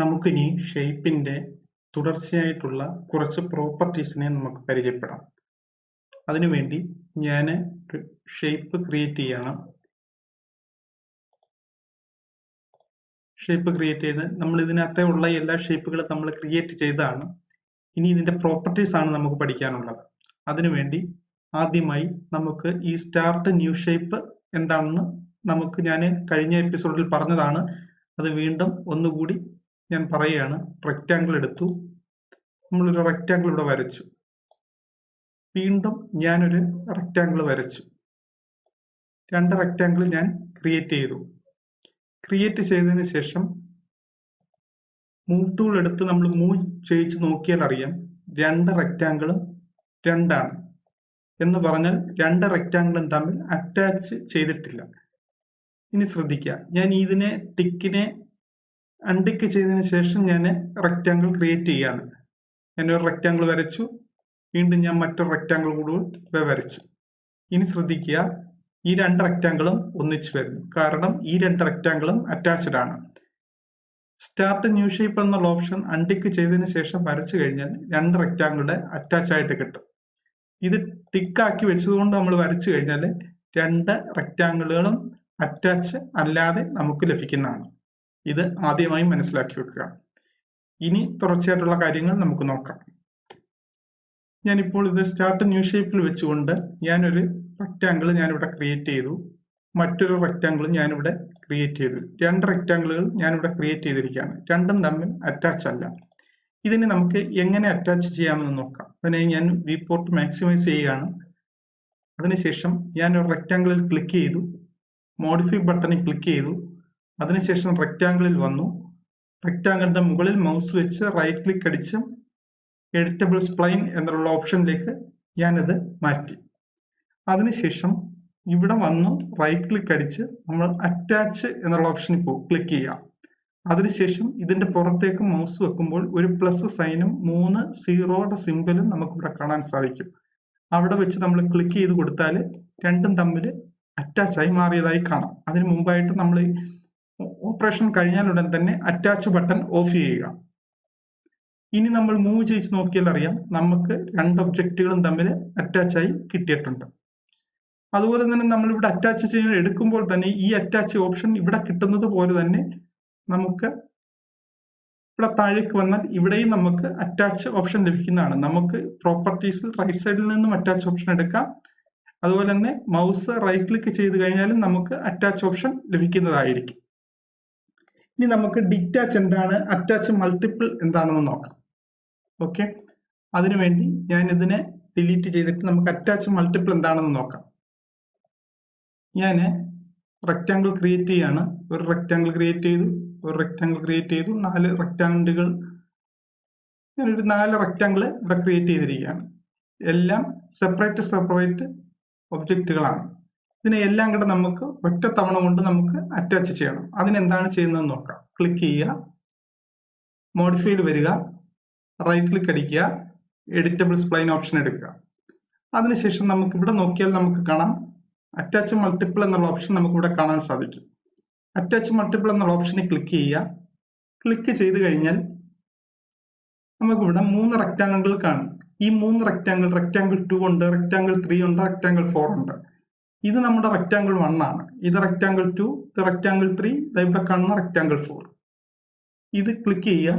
നമുക്കിനി ഷേപ്പിന്റെ തുടർച്ചയായിട്ടുള്ള കുറച്ച് പ്രോപ്പർട്ടീസിനെ നമുക്ക് പരിചയപ്പെടാം. അതിനുവേണ്ടി ഞാൻ ഒരു ഷേപ്പ് ക്രിയേറ്റ് ചെയ്യണം. ഷേപ്പ് ക്രിയേറ്റ് ചെയ്ത് നമ്മൾ ഇതിനകത്തെ ഉള്ള എല്ലാ ഷേപ്പുകളും നമ്മൾ ക്രിയേറ്റ് ചെയ്തതാണ്. ഇനി ഇതിന്റെ പ്രോപ്പർട്ടീസ് ആണ് നമുക്ക് പഠിക്കാനുള്ളത്. അതിനുവേണ്ടി ആദ്യമായി നമുക്ക് ഈ സ്റ്റാർട്ട് ന്യൂ ഷേപ്പ് എന്താണെന്ന് ഞാൻ കഴിഞ്ഞ എപ്പിസോഡിൽ പറഞ്ഞതാണ്. അത് വീണ്ടും ഒന്നുകൂടി ഞാൻ പറയുകയാണ്. റെക്റ്റാങ്കിൾ എടുത്തു, നമ്മളൊരു റെക്റ്റാങ്കിൾ ഇവിടെ വരച്ചു. വീണ്ടും ഞാനൊരു റെക്റ്റാങ്കിൾ വരച്ചു. രണ്ട് റെക്റ്റാങ്കിൾ ഞാൻ ക്രിയേറ്റ് ചെയ്തു. ക്രിയേറ്റ് ചെയ്തതിന് ശേഷം മൂവ് ടൂൾ എടുത്ത് നമ്മൾ മൂവ് ചെയ്യിച്ച് നോക്കിയാൽ അറിയാം രണ്ട് റെക്റ്റാങ്കിളും രണ്ടാണ്. എന്ന് പറഞ്ഞാൽ രണ്ട് റെക്റ്റാങ്കിളും തമ്മിൽ അറ്റാച്ച് ചെയ്തിട്ടില്ല. ഇനി ശ്രദ്ധിക്കുക, ഞാൻ ഇതിനെ ടിക്കിനെ അൺടിക്ക് ചെയ്തതിന് ശേഷം ഞാൻ റെക്റ്റാങ്കിൾ ക്രിയേറ്റ് ചെയ്യാണ്. ഞാനൊരു റെക്റ്റാങ്കിൾ വരച്ചു, വീണ്ടും ഞാൻ മറ്റൊരു റെക്റ്റാങ്കിൾ കൂടി വരച്ചു. ഇനി ശ്രദ്ധിക്കുക, ഈ രണ്ട് റെക്റ്റാങ്കിളും ഒന്നിച്ചു വരുന്നു, കാരണം ഈ രണ്ട് റെക്റ്റാങ്കിളും അറ്റാച്ച്ഡ് ആണ്. സ്റ്റാർട്ട് ന്യൂ ഷേപ്പ് എന്നുള്ള ഓപ്ഷൻ അൺടിക്ക് ചെയ്തതിന് ശേഷം വരച്ചു കഴിഞ്ഞാൽ രണ്ട് റെക്റ്റാങ്കിളുടെ അറ്റാച്ച് ആയിട്ട് കിട്ടും. ഇത് ടിക്കാക്കി വെച്ചതുകൊണ്ട് നമ്മൾ വരച്ചു കഴിഞ്ഞാൽ രണ്ട് റെക്റ്റാങ്കിളുകളും അറ്റാച്ച് അല്ലാതെ നമുക്ക് ലഭിക്കുന്നതാണ്. ഇത് ആദ്യമായി മനസ്സിലാക്കി വെക്കുക. ഇനി തുടർച്ചയായിട്ടുള്ള കാര്യങ്ങൾ നമുക്ക് നോക്കാം. ഞാനിപ്പോൾ ഇത് സ്റ്റാർട്ട് ന്യൂ ഷേപ്പിൽ വെച്ചുകൊണ്ട് ഞാനൊരു റെക്റ്റാങ്കിൾ ഞാനിവിടെ ക്രിയേറ്റ് ചെയ്തു, മറ്റൊരു റെക്റ്റാങ്കിൾ ഞാനിവിടെ ക്രിയേറ്റ് ചെയ്തു. രണ്ട് റെക്റ്റാങ്കിളുകൾ ഞാനിവിടെ ക്രിയേറ്റ് ചെയ്തിരിക്കുകയാണ്. രണ്ടും തമ്മിൽ അറ്റാച്ച് അല്ല. ഇതിനെ നമുക്ക് എങ്ങനെ അറ്റാച്ച് ചെയ്യാമെന്ന് നോക്കാം. അതിനെ ഞാൻ വ്യൂ പോർട്ട് മാക്സിമൈസ് ചെയ്യുകയാണ്. അതിനുശേഷം ഞാൻ ഒരു റെക്റ്റാങ്കിളിൽ ക്ലിക്ക് ചെയ്തു, മോഡിഫൈ ബട്ടണിൽ ക്ലിക്ക് ചെയ്തു. അതിനുശേഷം റെക്റ്റാങ്കിളിൽ വന്നു. റെക്റ്റാങ്കിളിന്റെ മുകളിൽ മൗസ് വെച്ച് റൈറ്റ് ക്ലിക്ക് അടിച്ച് എഡിറ്റബിൾ സ്പ്ലൈൻ എന്നുള്ള ഓപ്ഷനിലേക്ക് ഞാനത് മാറ്റി. അതിനുശേഷം ഇവിടെ വന്നു റൈറ്റ് ക്ലിക്ക് അടിച്ച് നമ്മൾ അറ്റാച്ച് എന്നുള്ള ഓപ്ഷനിൽ ക്ലിക്ക് ചെയ്യാം. അതിനുശേഷം ഇതിന്റെ പുറത്തേക്ക് മൗസ് വെക്കുമ്പോൾ ഒരു പ്ലസ് സൈനും 3 സീറോയുടെ സിമ്പലും നമുക്ക് ഇവിടെ കാണാൻ സാധിക്കും. അവിടെ വെച്ച് നമ്മൾ ക്ലിക്ക് ചെയ്ത് കൊടുത്താൽ രണ്ടും തമ്മിൽ അറ്റാച്ച് ആയി മാറിയതായി കാണാം. അതിന് മുമ്പായിട്ട് നമ്മൾ ഓപ്പറേഷൻ കഴിഞ്ഞാൽ ഉടൻ തന്നെ അറ്റാച്ച് ബട്ടൺ ഓഫ് ചെയ്യുക. ഇനി നമ്മൾ മൂവ് ചെയ്ത് നോക്കിയാൽ അറിയാം നമുക്ക് രണ്ട് ഒബ്ജക്റ്റുകളും തമ്മിൽ അറ്റാച്ച് ആയി കിട്ടിയിട്ടുണ്ട്. അതുപോലെ തന്നെ നമ്മൾ ഇവിടെ അറ്റാച്ച് ചെയ്യാൻ എടുക്കുമ്പോൾ തന്നെ ഈ അറ്റാച്ച് ഓപ്ഷൻ ഇവിടെ കിട്ടുന്നത് പോലെ തന്നെ നമുക്ക് ഇവിടെ താഴേക്ക് വന്നാൽ ഇവിടെയും നമുക്ക് അറ്റാച്ച് ഓപ്ഷൻ ലഭിക്കുന്നതാണ്. നമുക്ക് പ്രോപ്പർട്ടീസിൽ റൈറ്റ് സൈഡിൽ നിന്നും അറ്റാച്ച് ഓപ്ഷൻ എടുക്കാം. അതുപോലെ തന്നെ മൗസ് റൈറ്റ് ക്ലിക്ക് ചെയ്ത് കഴിഞ്ഞാലും നമുക്ക് അറ്റാച്ച് ഓപ്ഷൻ ലഭിക്കുന്നതായിരിക്കും. ഇനി നമുക്ക് ഡിറ്റാച്ച് എന്താണ്, അറ്റാച്ച് മൾട്ടിപ്പിൾ എന്താണെന്ന് നോക്കാം. ഓക്കെ, അതിനുവേണ്ടി ഞാൻ ഇതിനെ ഡിലീറ്റ് ചെയ്തിട്ട് നമുക്ക് അറ്റാച്ച് മൾട്ടിപ്പിൾ എന്താണെന്ന് നോക്കാം. ഞാൻ റെക്റ്റാങ്കിൾ ക്രിയേറ്റ് ചെയ്യാണ്. ഒരു റെക്റ്റാങ്കിൾ ക്രിയേറ്റ് ചെയ്തു, ഒരു റെക്റ്റാങ്കിൾ ക്രിയേറ്റ് ചെയ്തു, 4 റെക്റ്റാങ്കിളുകൾ. ഞാനൊരു 4 റെക്റ്റാങ്കിൾ ഇവിടെ ക്രിയേറ്റ് ചെയ്തിരിക്കുകയാണ്. എല്ലാം സെപ്പറേറ്റ് ഒബ്ജക്റ്റുകളാണ്. ഇതിനെ എല്ലാം കൂടെ നമുക്ക് ഒറ്റ തവണ കൊണ്ട് നമുക്ക് അറ്റാച്ച് ചെയ്യണം. അതിനെന്താണ് ചെയ്യുന്നതെന്ന് നോക്കാം. ക്ലിക്ക് ചെയ്യുക, മോഡിഫൈയിൽ വരിക, റൈറ്റ് ക്ലിക്ക് അടിക്കുക, എഡിറ്റബിൾ സ്പ്ലൈൻ ഓപ്ഷൻ എടുക്കുക. അതിനുശേഷം നമുക്ക് ഇവിടെ നോക്കിയാൽ നമുക്ക് കാണാം അറ്റാച്ച് മൾട്ടിപ്പിൾ എന്നുള്ള ഓപ്ഷൻ നമുക്ക് ഇവിടെ കാണാൻ സാധിക്കും. അറ്റാച്ച് മൾട്ടിപ്പിൾ എന്നുള്ള ഓപ്ഷനിൽ ക്ലിക്ക് ചെയ്യുക. ക്ലിക്ക് ചെയ്ത് കഴിഞ്ഞാൽ നമുക്കിവിടെ 3 റെക്റ്റാങ്കിളുകൾ കാണും. ഈ 3 റെക്റ്റാങ്കിൾ 2 ഉണ്ട്, റെക്റ്റാങ്കിൾ 3 ഉണ്ട്, റെക്റ്റാങ്കിൾ 4 ഉണ്ട്. ഇത് നമ്മുടെ റെക്റ്റാങ്കിൾ 1 ആണ്. ഇത് റെക്റ്റാങ്കിൾ 2, ഇത് റെക്റ്റാങ്കിൾ 3, ഇവിടെ കാണുന്ന റെക്റ്റാങ്കിൾ 4. ഇത് ക്ലിക്ക് ചെയ്യുക,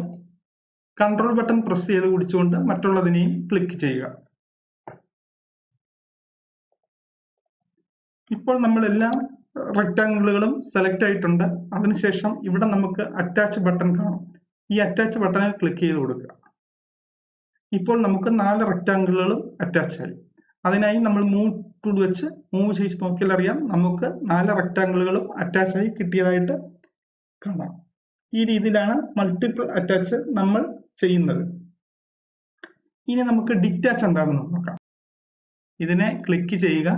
കൺട്രോൾ ബട്ടൺ പ്രസ് ചെയ്ത് പിടിച്ചുകൊണ്ട് മറ്റുള്ളതിനെയും ക്ലിക്ക് ചെയ്യുക. ഇപ്പോൾ നമ്മൾ എല്ലാ റെക്റ്റാങ്കിളുകളും സെലക്ട് ആയിട്ടുണ്ട്. അതിനുശേഷം ഇവിടെ നമുക്ക് അറ്റാച്ച് ബട്ടൺ കാണും. ഈ അറ്റാച്ച് ബട്ടണിൽ ക്ലിക്ക് ചെയ്ത് കൊടുക്കുക. ഇപ്പോൾ നമുക്ക് 4 റെക്റ്റാങ്കിളുകളും അറ്റാച്ച് ആയി. അതിനായി നമ്മൾ മൂവ് ടൂൾ വെച്ച് മൂവ് ചെയ്ത് നോക്കിയാൽ അറിയാം നമുക്ക് 4 റെക്റ്റാങ്കിളുകളും അറ്റാച്ച് ആയി കിട്ടിയതായിട്ട് കാണാം. ഈ രീതിയിലാണ് മൾട്ടിപ്പിൾ അറ്റാച്ച് നമ്മൾ ചെയ്യുന്നത്. ഇനി നമുക്ക് ഡിറ്റാച്ച് എന്താണെന്ന് നോക്കാം. ഇതിനെ ക്ലിക്ക് ചെയ്യുക,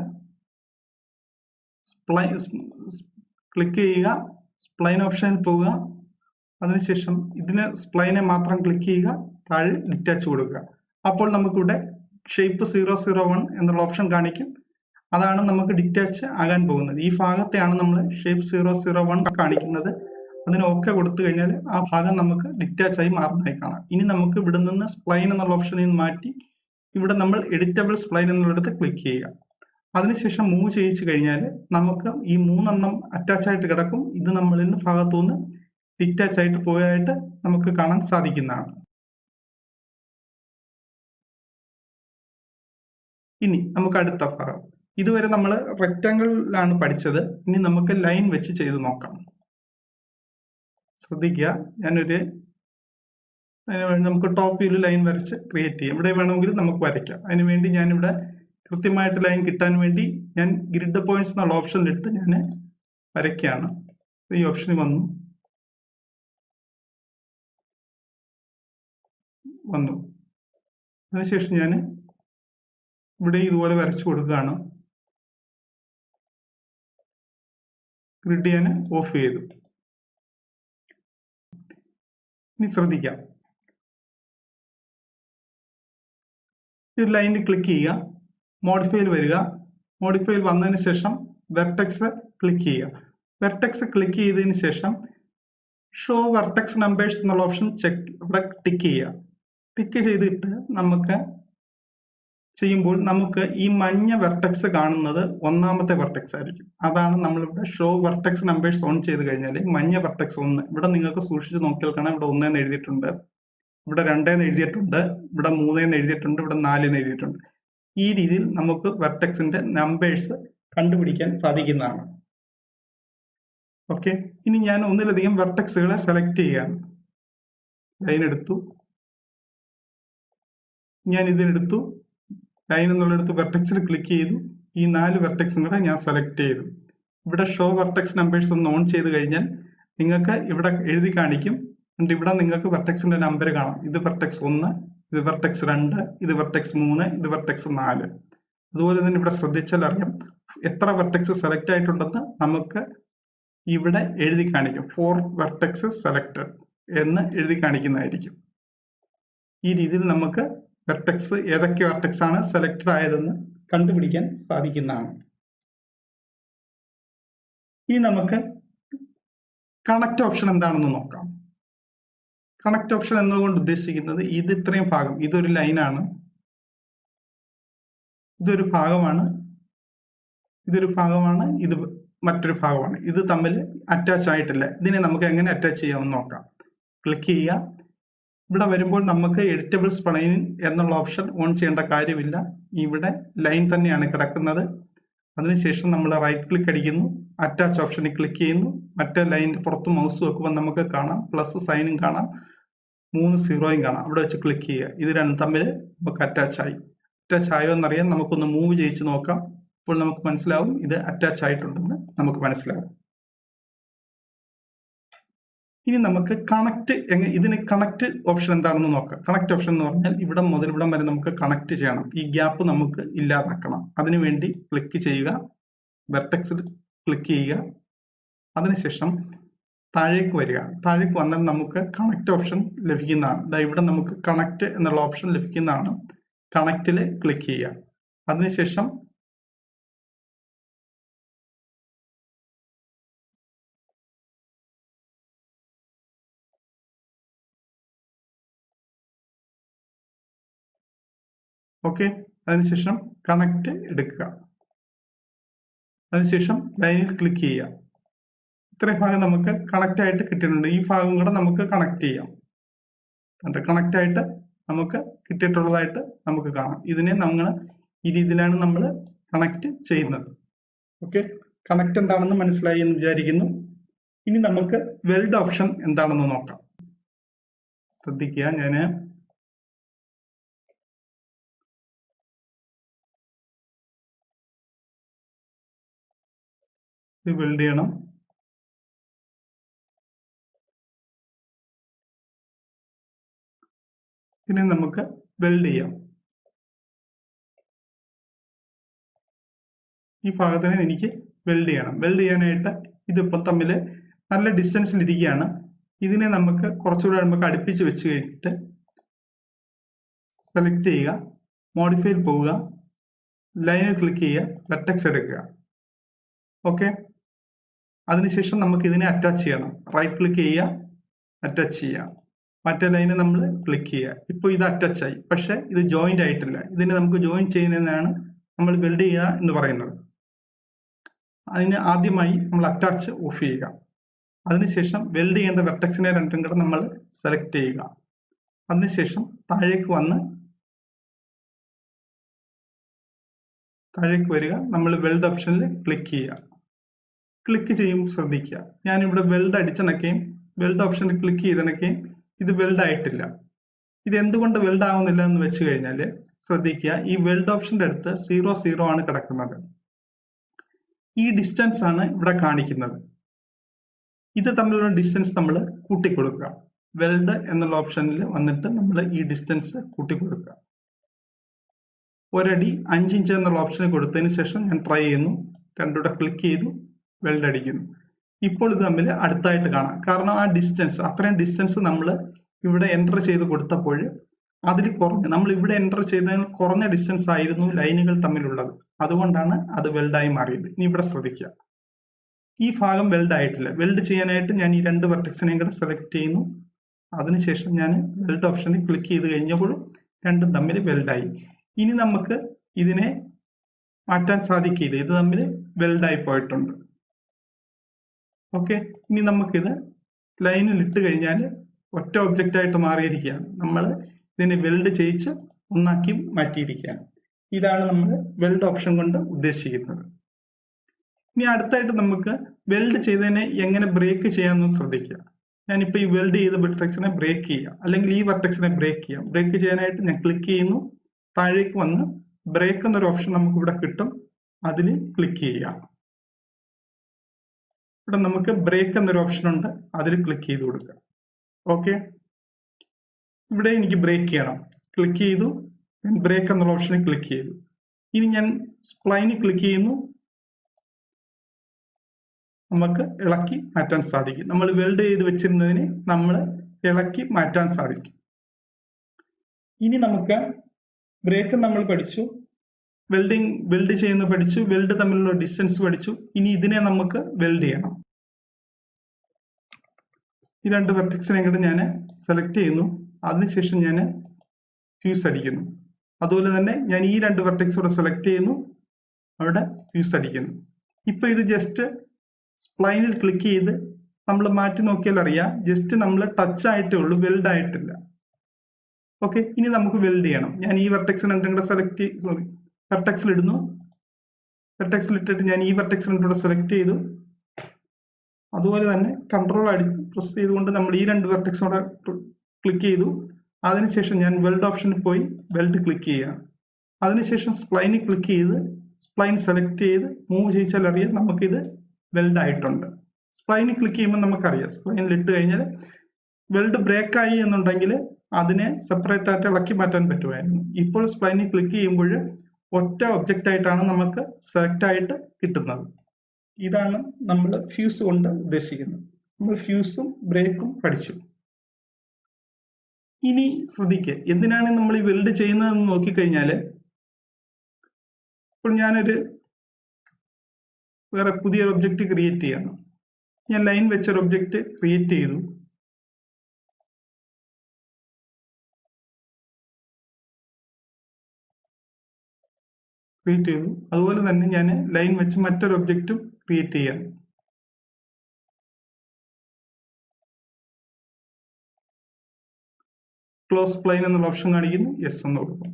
സ്പ്ലൈൻ ഓപ്ഷനിൽ പോവുക. അതിനുശേഷം ഇതിന് സ്പ്ലൈനെ മാത്രം ക്ലിക്ക് ചെയ്യുക, താഴെ ഡിറ്റാച്ച് കൊടുക്കുക. അപ്പോൾ നമുക്കിവിടെ ഷേപ്പ് 001 എന്നുള്ള ഓപ്ഷൻ കാണിക്കും. അതാണ് നമുക്ക് ഡിറ്റാച്ച് ആകാൻ പോകുന്നത്. ഈ ഭാഗത്തെയാണ് നമ്മൾ ഷേപ്പ് 001 കാണിക്കുന്നത്. അതിന് ഓക്കെ കൊടുത്തു കഴിഞ്ഞാൽ ആ ഭാഗം നമുക്ക് ഡിറ്റാച്ച് ആയി മാറുന്നതായി കാണാം. ഇനി നമുക്ക് ഇവിടെ നിന്ന് സ്പ്ലൈൻ എന്നുള്ള ഓപ്ഷനിൽ നിന്ന് മാറ്റി ഇവിടെ നമ്മൾ എഡിറ്റബിൾ സ്പ്ലൈൻ എന്നുള്ളിടത്ത് ക്ലിക്ക് ചെയ്യുക. അതിനുശേഷം മൂവ് ചെയ്യിച്ചു കഴിഞ്ഞാൽ നമുക്ക് ഈ 3 അറ്റാച്ച് ആയിട്ട് കിടക്കും. ഇത് നമ്മളിൽ നിന്ന് ഭാഗത്തുനിന്ന് ഡിറ്റാച്ച് ആയിട്ട് പോയതായിട്ട് നമുക്ക് കാണാൻ സാധിക്കുന്നതാണ്. ഇനി നമുക്ക് അടുത്ത ഭാഗം. ഇതുവരെ നമ്മൾ റെക്റ്റാങ്കിളിലാണ് പഠിച്ചത്. ഇനി നമുക്ക് ലൈൻ വെച്ച് ചെയ്ത് നോക്കാം. ശ്രദ്ധിക്കുക, നമുക്ക് ടോപ്പ് വ്യൂവിൽ ലൈൻ വരച്ച് ക്രിയേറ്റ് ചെയ്യാം. ഇവിടെ വേണമെങ്കിൽ നമുക്ക് വരയ്ക്കാം. അതിനുവേണ്ടി ഞാനിവിടെ കൃത്യമായിട്ട് ലൈൻ കിട്ടാൻ വേണ്ടി ഞാൻ ഗ്രിഡ് പോയിന്റ്സ് എന്നുള്ള ഓപ്ഷനിലിട്ട് ഞാൻ വരയ്ക്കുകയാണ്. ഈ ഓപ്ഷനിൽ വന്നു. അതിനുശേഷം ഞാൻ ഇവിടെ ഇതുപോലെ വരച്ചു കൊടുക്കുകയാണ്. ഗ്രിഡ് ഞാൻ ഓഫ് ചെയ്തു. ഇനി ശ്രദ്ധിക്കാം, ഈ ലൈനിൽ ക്ലിക്ക് ചെയ്യുക, മോഡിഫൈയിൽ വരിക. മോഡിഫൈയിൽ വന്നതിന് ശേഷം വെർട്ടെക്സ് ക്ലിക്ക് ചെയ്യുക. വെർട്ടെക്സ് ക്ലിക്ക് ചെയ്തതിന് ശേഷം ഷോ വെർട്ടെക്സ് നമ്പേഴ്സ് എന്നുള്ള ഓപ്ഷൻ ഇവിടെ ടിക്ക് ചെയ്യുക. ടിക്ക് ചെയ്തിട്ട് ചെയ്യുമ്പോൾ നമുക്ക് ഈ മഞ്ഞ വെർട്ടെക്സ് കാണുന്നത് 1ാമത്തെ വെർട്ടെക്സ് ആയിരിക്കും. അതാണ് നമ്മളിവിടെ ഷോ വെർട്ടെക്സ് നമ്പേഴ്സ് ഓൺ ചെയ്ത് കഴിഞ്ഞാൽ മഞ്ഞ വെർട്ടെക്സ് 1. ഇവിടെ നിങ്ങൾക്ക് സൂക്ഷിച്ച് നോക്കിയാൽ കാണാം, ഇവിടെ 1 എന്ന് എഴുതിയിട്ടുണ്ട്, ഇവിടെ 2 എന്ന് എഴുതിയിട്ടുണ്ട്, ഇവിടെ 3 എന്ന് എഴുതിയിട്ടുണ്ട്, ഇവിടെ 4 എന്ന് എഴുതിയിട്ടുണ്ട്. ഈ രീതിയിൽ നമുക്ക് വെർട്ടെക്സിന്റെ നമ്പേഴ്സ് കണ്ടുപിടിക്കാൻ സാധിക്കുന്നതാണ്. ഓക്കെ, ഇനി ഞാൻ ഒന്നിലധികം വെർട്ടെക്സുകളെ സെലക്ട് ചെയ്യുകയാണ്. ലൈൻ എടുത്തു, ഞാൻ ഇതിനെടുത്തു, ലൈൻ എന്നുള്ളടുത്ത് വെർട്ടെക്സിൽ ക്ലിക്ക് ചെയ്തു. ഈ 4 വെർട്ടെക്സും കൂടെ ഞാൻ സെലക്ട് ചെയ്തു. ഇവിടെ ഷോ വെർട്ടെക്സ് നമ്പേഴ്സ് ഒന്ന് ഓൺ ചെയ്ത് കഴിഞ്ഞാൽ നിങ്ങൾക്ക് ഇവിടെ എഴുതി കാണിക്കും. ഇവിടെ നിങ്ങൾക്ക് വെർട്ടെക്സിന്റെ നമ്പർ കാണാം. ഇത് വെർട്ടെക്സ് 1, ഇത് വെർട്ടെക്സ് 2, ഇത് വെർട്ടെക്സ് 3, ഇത് വെർട്ടെക്സ് 4. അതുപോലെ തന്നെ ഇവിടെ ശ്രദ്ധിച്ചാൽ അറിയാം എത്ര വെർട്ടെക്സ് സെലക്ട് ആയിട്ടുണ്ടെന്ന് നമുക്ക് ഇവിടെ എഴുതി കാണിക്കും. 4 വെർട്ടെക്സ് സെലക്ടഡ് എന്ന് എഴുതി കാണിക്കുന്നതായിരിക്കും. ഈ രീതിയിൽ നമുക്ക് വെർട്ടെക്സ് ഏതൊക്കെ വെർട്ടെക്സ് ആണ് സെലക്ടഡ് ആയതെന്ന് കണ്ടുപിടിക്കാൻ സാധിക്കുന്നതാണ്. ഇനി നമുക്ക് കണക്ട് ഓപ്ഷൻ എന്താണെന്ന് നോക്കാം. കണക്ട് ഓപ്ഷൻ എന്നതുകൊണ്ട് ഉദ്ദേശിക്കുന്നത് ഇത് ഇത്രയും ഭാഗം, ഇതൊരു ലൈനാണ്, ഇതൊരു ഭാഗമാണ്, ഇത് മറ്റൊരു ഭാഗമാണ്. ഇത് തമ്മിൽ അറ്റാച്ച് ആയിട്ടില്ല. ഇതിനെ നമുക്ക് എങ്ങനെ അറ്റാച്ച് ചെയ്യാമെന്ന് നോക്കാം. ക്ലിക്ക് ചെയ്യുക. ഇവിടെ വരുമ്പോൾ നമുക്ക് എഡിറ്റബിൾ സ്പ്ലൈൻ എന്നുള്ള ഓപ്ഷൻ ഓൺ ചെയ്യേണ്ട കാര്യമില്ല. ഇവിടെ ലൈൻ തന്നെയാണ് കിടക്കുന്നത്. അതിനുശേഷം നമ്മൾ റൈറ്റ് ക്ലിക്ക് അടിക്കുന്നു, അറ്റാച്ച് ഓപ്ഷനിൽ ക്ലിക്ക് ചെയ്യുന്നു. മറ്റേ ലൈനിന്റെ പുറത്ത് മൗസ് വെക്കുമ്പോൾ നമുക്ക് കാണാം പ്ലസ് സൈനും കാണാം, 3 സീറോയും കാണാം. അവിടെ വെച്ച് ക്ലിക്ക് ചെയ്യുക. ഇത് രണ്ടും തമ്മിൽ നമുക്ക് അറ്റാച്ച് ആയോ എന്നറിയാൻ നമുക്കൊന്ന് മൂവ് ചെയ്യിച്ച് നോക്കാം. അപ്പോൾ നമുക്ക് മനസ്സിലാവും ഇത് അറ്റാച്ച് ആയിട്ടുണ്ടെന്ന് നമുക്ക് മനസ്സിലാവും. ഇനി നമുക്ക് ഇതിന് കണക്ട് ഓപ്ഷൻ എന്താണെന്ന് നോക്കാം. കണക്ട് ഓപ്ഷൻ എന്ന് പറഞ്ഞാൽ ഇവിടെ മുതൽ ഇവിടം വരെ നമുക്ക് കണക്ട് ചെയ്യണം. ഈ ഗ്യാപ്പ് നമുക്ക് ഇല്ലാതാക്കണം. അതിനുവേണ്ടി ക്ലിക്ക് ചെയ്യുക, വെർട്ടെക്സിൽ ക്ലിക്ക് ചെയ്യുക. അതിനുശേഷം താഴേക്ക് വരിക. താഴേക്ക് വന്നാൽ നമുക്ക് കണക്ട് ഓപ്ഷൻ ലഭിക്കുന്നതാണ്. ഇവിടെ നമുക്ക് കണക്ട് എന്നുള്ള ഓപ്ഷൻ ലഭിക്കുന്നതാണ്. കണക്റ്റിൽ ക്ലിക്ക് ചെയ്യുക. അതിനുശേഷം ഓക്കെ, അതിനുശേഷം കണക്ട് എടുക്കുക. അതിനുശേഷം ലൈനിൽ ക്ലിക്ക് ചെയ്യുക. ഇത്രയും ഭാഗം നമുക്ക് കണക്ട് ആയിട്ട് കിട്ടിയിട്ടുണ്ട്. ഈ ഭാഗം കൂടെ നമുക്ക് കണക്ട് ചെയ്യാം. കണക്ട് ആയിട്ട് നമുക്ക് കിട്ടിയിട്ടുള്ളതായിട്ട് നമുക്ക് കാണാം. ഇതിനെ ഈ രീതിയിലാണ് നമ്മൾ കണക്ട് ചെയ്യുന്നത്. ഓക്കെ, കണക്ട് എന്താണെന്ന് മനസ്സിലായി എന്ന് വിചാരിക്കുന്നു. ഇനി നമുക്ക് വെൽഡ് ഓപ്ഷൻ എന്താണെന്ന് നോക്കാം. ശ്രദ്ധിക്കുക, ഞാൻ ഇത് വെൽഡ് ചെയ്യണം. പിന്നെ നമുക്ക് വെൽഡ് ചെയ്യാം. ഈ ഭാഗത്തിന് എനിക്ക് വെൽഡ് ചെയ്യണം. വെൽഡ് ചെയ്യാനായിട്ട് ഇതിപ്പോൾ തമ്മിൽ നല്ല ഡിസ്റ്റൻസിൽ ഇരിക്കുകയാണ്. ഇതിനെ നമുക്ക് കുറച്ചുകൂടെ നമുക്ക് അടുപ്പിച്ച് വെച്ച് കഴിഞ്ഞിട്ട് സെലക്ട് ചെയ്യുക, മോഡിഫൈയിൽ പോവുക, ലൈനിൽ ക്ലിക്ക് ചെയ്യുക, വെർട്ടെക്സ് എടുക്കുക. ഓക്കെ, അതിനുശേഷം നമുക്ക് ഇതിനെ അറ്റാച്ച് ചെയ്യണം. റൈറ്റ് ക്ലിക്ക് ചെയ്യുക, അറ്റാച്ച് ചെയ്യുക. മറ്റേ ലൈന് നമ്മൾ ക്ലിക്ക് ചെയ്യുക. ഇപ്പോൾ ഇത് അറ്റാച്ച് ആയി, പക്ഷെ ഇത് ജോയിന്റ് ആയിട്ടില്ല. ഇതിനെ നമുക്ക് ജോയിൻ ചെയ്യുന്നതിനാണ് നമ്മൾ വെൽഡ് ചെയ്യുക എന്ന് പറയുന്നത്. അതിന് ആദ്യമായി നമ്മൾ അറ്റാച്ച് ഓഫ് ചെയ്യുക. അതിനുശേഷം വെൽഡ് ചെയ്യേണ്ട വെർട്ടെക്സിനെ രണ്ടും കൂടെ നമ്മൾ സെലക്ട് ചെയ്യുക. അതിനുശേഷം താഴേക്ക് വരിക. നമ്മൾ വെൽഡ് ഓപ്ഷനിൽ ക്ലിക്ക് ചെയ്യുക. ക്ലിക്ക് ചെയ്യുമ്പോൾ ശ്രദ്ധിക്കുക, ഞാനിവിടെ വെൽഡ് അടിച്ചണക്കുകയും വെൽഡ് ഓപ്ഷനിൽ ക്ലിക്ക് ചെയ്തണക്കുകയും ഇത് വെൽഡ് ആയിട്ടില്ല. ഇത് എന്തുകൊണ്ട് വെൽഡ് ആവുന്നില്ല എന്ന് വെച്ച് കഴിഞ്ഞാൽ ശ്രദ്ധിക്കുക, ഈ വെൽഡ് ഓപ്ഷന്റെ അടുത്ത് 00 ആണ് കിടക്കുന്നത്. ഈ ഡിസ്റ്റൻസ് ആണ് ഇവിടെ കാണിക്കുന്നത്. ഇത് തമ്മിലുള്ള ഡിസ്റ്റൻസ് നമ്മൾ കൂട്ടിക്കൊടുക്കുക. വെൽഡ് എന്നുള്ള ഓപ്ഷനിൽ വന്നിട്ട് നമ്മൾ ഈ ഡിസ്റ്റൻസ് കൂട്ടിക്കൊടുക്കുക. 1 അടി 5 ഇഞ്ച് എന്നുള്ള ഓപ്ഷനിൽ കൊടുത്തതിന് ശേഷം ഞാൻ ട്രൈ ചെയ്യുന്നു. രണ്ടുകൂടെ ക്ലിക്ക് ചെയ്തു, വെൽഡ് അടിക്കുന്നു. ഇപ്പോൾ ഇത് തമ്മിൽ അടുത്തായിട്ട് കാണാം. കാരണം ആ ഡിസ്റ്റൻസ്, അത്രയും ഡിസ്റ്റൻസ് നമ്മൾ ഇവിടെ എൻ്റർ ചെയ്ത് കൊടുത്തപ്പോൾ അതിൽ കുറഞ്ഞ, നമ്മൾ ഇവിടെ എൻ്റർ ചെയ്തതിൽ കുറഞ്ഞ ഡിസ്റ്റൻസ് ആയിരുന്നു ലൈനുകൾ തമ്മിലുള്ളത്. അതുകൊണ്ടാണ് അത് വെൽഡായി മാറിയത്. ഇനി ഇവിടെ ശ്രദ്ധിക്കുക, ഈ ഭാഗം വെൽഡ് ആയിട്ടില്ല. വെൽഡ് ചെയ്യാനായിട്ട് ഞാൻ ഈ രണ്ട് വെർട്ടെക്സിനെയും കൂടെ സെലക്ട് ചെയ്യുന്നു. അതിനുശേഷം ഞാൻ വെൽഡ് ഓപ്ഷനിൽ ക്ലിക്ക് ചെയ്ത് കഴിഞ്ഞപ്പോൾ രണ്ടും തമ്മിൽ വെൽഡായി. ഇനി നമുക്ക് ഇതിനെ മാറ്റാൻ സാധിക്കില്ല, ഇത് തമ്മിൽ വെൽഡായി പോയിട്ടുണ്ട്. ഓക്കെ, ഇനി നമുക്കിത് ലൈനിൽ ഇട്ട് കഴിഞ്ഞാൽ ഒറ്റ ഒബ്ജക്റ്റ് ആയിട്ട് മാറിയിരിക്കുകയാണ്. നമ്മൾ ഇതിനെ വെൽഡ് ചെയ്യിച്ച് ഒന്നാക്കി മാറ്റിയിരിക്കുകയാണ്. ഇതാണ് നമ്മൾ വെൽഡ് ഓപ്ഷൻ കൊണ്ട് ഉദ്ദേശിക്കുന്നത്. ഇനി അടുത്തായിട്ട് നമുക്ക് വെൽഡ് ചെയ്തതിനെ എങ്ങനെ ബ്രേക്ക് ചെയ്യാമെന്ന് ശ്രദ്ധിക്കുക. ഞാനിപ്പോൾ ഈ വെൽഡ് ചെയ്ത വെർട്ടെക്സിനെ ബ്രേക്ക് ചെയ്യുക, അല്ലെങ്കിൽ ഈ വെർട്ടെക്സിനെ ബ്രേക്ക് ചെയ്യാം. ബ്രേക്ക് ചെയ്യാനായിട്ട് ഞാൻ ക്ലിക്ക് ചെയ്യുന്നു, താഴേക്ക് വന്ന് ബ്രേക്ക് എന്നൊരു ഓപ്ഷൻ നമുക്ക് ഇവിടെ കിട്ടും. അതിൽ ക്ലിക്ക് ചെയ്യുക. ഇവിടെ നമുക്ക് ബ്രേക്ക് എന്നൊരു ഓപ്ഷൻ ഉണ്ട്, അതിൽ ക്ലിക്ക് ചെയ്ത് കൊടുക്കുക. ഓക്കെ, ഇവിടെ എനിക്ക് ബ്രേക്ക് ചെയ്യണം. ക്ലിക്ക് ചെയ്തു, ബ്രേക്ക് എന്നുള്ള ഓപ്ഷനിൽ ക്ലിക്ക് ചെയ്തു. ഇനി ഞാൻ സ്പ്ലൈനിൽ ക്ലിക്ക് ചെയ്യുന്നു. നമുക്ക് ഇളക്കി മാറ്റാൻ സാധിക്കും. നമ്മൾ വെൽഡ് ചെയ്ത് വെച്ചിരുന്നതിനെ നമ്മൾ ഇളക്കി മാറ്റാൻ സാധിക്കും. ഇനി നമുക്ക് ബ്രേക്ക് നമ്മൾ പഠിച്ചു, വെൽഡ് ചെയ്യുന്ന പഠിച്ചു, വെൽഡ് തമ്മിലുള്ള ഡിസ്റ്റൻസ് പഠിച്ചു. ഇനി ഇതിനെ നമുക്ക് വെൽഡ് ചെയ്യണം. ഈ രണ്ട് വെർട്ടെക്സിനെ കൂടെ ഞാൻ സെലക്ട് ചെയ്യുന്നു. അതിനുശേഷം ഞാൻ ഫ്യൂസ് അടിക്കുന്നു. അതുപോലെ തന്നെ ഞാൻ ഈ രണ്ട് വെർട്ടെക്സ് കൂടെ സെലക്ട് ചെയ്യുന്നു, അവിടെ ഫ്യൂസ് അടിക്കുന്നു. ഇപ്പൊ ഇത് ജസ്റ്റ് സ്പ്ലൈനിൽ ക്ലിക്ക് ചെയ്ത് നമ്മൾ മാറ്റി നോക്കിയാൽ അറിയാം, ജസ്റ്റ് നമ്മൾ ടച്ച് ആയിട്ടേ ഉള്ളൂ, വെൽഡ് ആയിട്ടില്ല. ഓക്കെ, ഇനി നമുക്ക് വെൽഡ് ചെയ്യണം. ഞാൻ ഈ വെർട്ടെക്സ് രണ്ടും കൂടെ വെർട്ടെക്സിൽ ഇടുന്നു. വെർട്ടെക്സിൽ ഇട്ടിട്ട് ഞാൻ ഈ വെർട്ടെക്സ് രണ്ടും കൂടെ സെലക്ട് ചെയ്തു. അതുപോലെ തന്നെ കൺട്രോൾ പ്രസ് ചെയ്തുകൊണ്ട് നമ്മൾ ഈ രണ്ട് വെർട്ടെക്സും കൂടെ ക്ലിക്ക് ചെയ്തു. അതിനുശേഷം ഞാൻ വെൽഡ് ഓപ്ഷനിൽ പോയി വെൽഡ് ക്ലിക്ക് ചെയ്യുക. അതിനുശേഷം സ്പ്ലൈനിൽ ക്ലിക്ക് ചെയ്ത് സ്പ്ലൈൻ സെലക്ട് ചെയ്ത് മൂവ് ചെയ്യിച്ചാൽ അറിയാം നമുക്കിത് വെൽഡ് ആയിട്ടുണ്ട്. സ്പ്ലൈനിൽ ക്ലിക്ക് ചെയ്യുമ്പോൾ നമുക്കറിയാം, സ്പ്ലൈനിൽ ഇട്ട് കഴിഞ്ഞാൽ വെൽഡ് ബ്രേക്ക് ആയി എന്നുണ്ടെങ്കിൽ അതിനെ സെപ്പറേറ്റ് ആയിട്ട് ഇളക്കി മാറ്റാൻ പറ്റുമായിരുന്നു. ഇപ്പോൾ സ്പ്ലൈനിൽ ക്ലിക്ക് ചെയ്യുമ്പോൾ ഒറ്റ ഒബ്ജക്റ്റ് ആയിട്ടാണ് നമുക്ക് സെലക്ട് ആയിട്ട് കിട്ടുന്നത്. ഇതാണ് നമ്മൾ ഫ്യൂസ് കൊണ്ട് ഉദ്ദേശിക്കുന്നത്. നമ്മൾ ഫ്യൂസും ബ്രേക്കും പഠിച്ചു. ഇനി ശ്രദ്ധിക്കുക, എന്തിനാണ് നമ്മൾ ഈ വെൽഡ് ചെയ്യുന്നതെന്ന് നോക്കിക്കഴിഞ്ഞാൽ, ഇപ്പോൾ ഞാനൊരു വേറെ പുതിയൊരു ഒബ്ജക്റ്റ് ക്രിയേറ്റ് ചെയ്യണം. ഞാൻ ലൈൻ വെച്ചൊരു ഒബ്ജക്റ്റ് ക്രിയേറ്റ് ചെയ്തു. അതുപോലെ തന്നെ ഞാൻ ലൈൻ വെച്ച് മറ്റൊരു ഒബ്ജക്റ്റും ക്രിയേറ്റ് ചെയ്യാം. ക്ലോസ് പ്ലെയിൻ എന്നുള്ള ഓപ്ഷൻ കാണിക്കുന്നു, യെസ് എന്ന് കൊടുക്കും.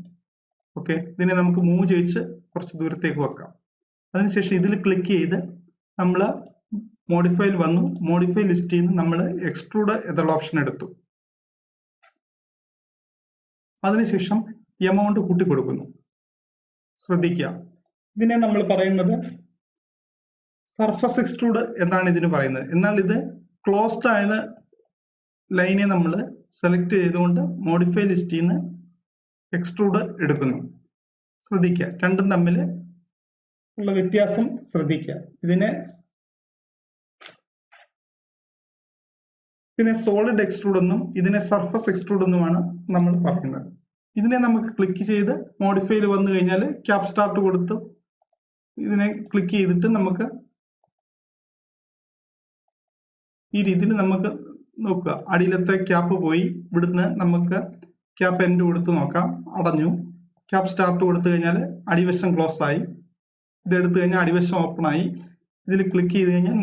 ഓക്കെ, ഇതിനെ നമുക്ക് മൂവ് ചെയ്യിച്ച് കുറച്ച് ദൂരത്തേക്ക് വെക്കാം. അതിനുശേഷം ഇതിൽ ക്ലിക്ക് ചെയ്ത് നമ്മൾ മോഡിഫൈയിൽ വന്നു. മോഡിഫൈ ലിസ്റ്റിൽ നിന്ന് നമ്മൾ എക്സ്ട്രൂഡ് എന്നുള്ള ഓപ്ഷൻ എടുത്തു. അതിനുശേഷം എമൗണ്ട് കൂട്ടി കൊടുക്കുന്നു. ശ്രദ്ധിക്കുക, ഇതിനെ നമ്മൾ പറയുന്നത് സർഫസ് എക്സ്ട്രൂഡ് എന്നാണ് ഇതിന് പറയുന്നത്. എന്നാൽ ഇത് ക്ലോസ്ഡ് ആയ ലൈനെ നമ്മൾ സെലക്ട് ചെയ്തുകൊണ്ട് മോഡിഫൈ ലിസ്റ്റിൽ നിന്ന് എക്സ്ട്രൂഡ് എടുക്കുന്നു. ശ്രദ്ധിക്കുക, രണ്ടും തമ്മിൽ ഉള്ള വ്യത്യാസം ശ്രദ്ധിക്കുക. ഇതിനെ സോളിഡ് എക്സ്ട്രൂഡ് എന്നും ഇതിനെ സർഫസ് എക്സ്ട്രൂഡ് എന്നുമാണ് നമ്മൾ പറയുന്നത്. ഇതിനെ നമുക്ക് ക്ലിക്ക് ചെയ്ത് മോഡിഫൈയിൽ വന്നു കഴിഞ്ഞാൽ ക്യാപ് സ്റ്റാർട്ട് കൊടുത്ത് ഇതിനെ ക്ലിക്ക് ചെയ്തിട്ട് നമുക്ക് ഈ രീതിയിൽ നമുക്ക് നോക്കുക. അടിയിലത്തെ ക്യാപ്പ് പോയി, ഇവിടുന്ന് നമുക്ക് ക്യാപ്പ് എൻഡ് കൊടുത്ത് നോക്കാം. അടഞ്ഞു. ക്യാപ്പ് സ്റ്റാർട്ട് കൊടുത്തു കഴിഞ്ഞാൽ അടിവശം ക്ലോസ് ആയി. ഇതെടുത്തു കഴിഞ്ഞാൽ അടിവശം ഓപ്പൺ ആയി. ഇതിൽ ക്ലിക്ക് ചെയ്ത് കഴിഞ്ഞാൽ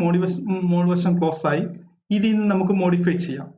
മോൾവശം ക്ലോസ് ആയി. ഇതിൽ നിന്ന് നമുക്ക് മോഡിഫൈ ചെയ്യാം.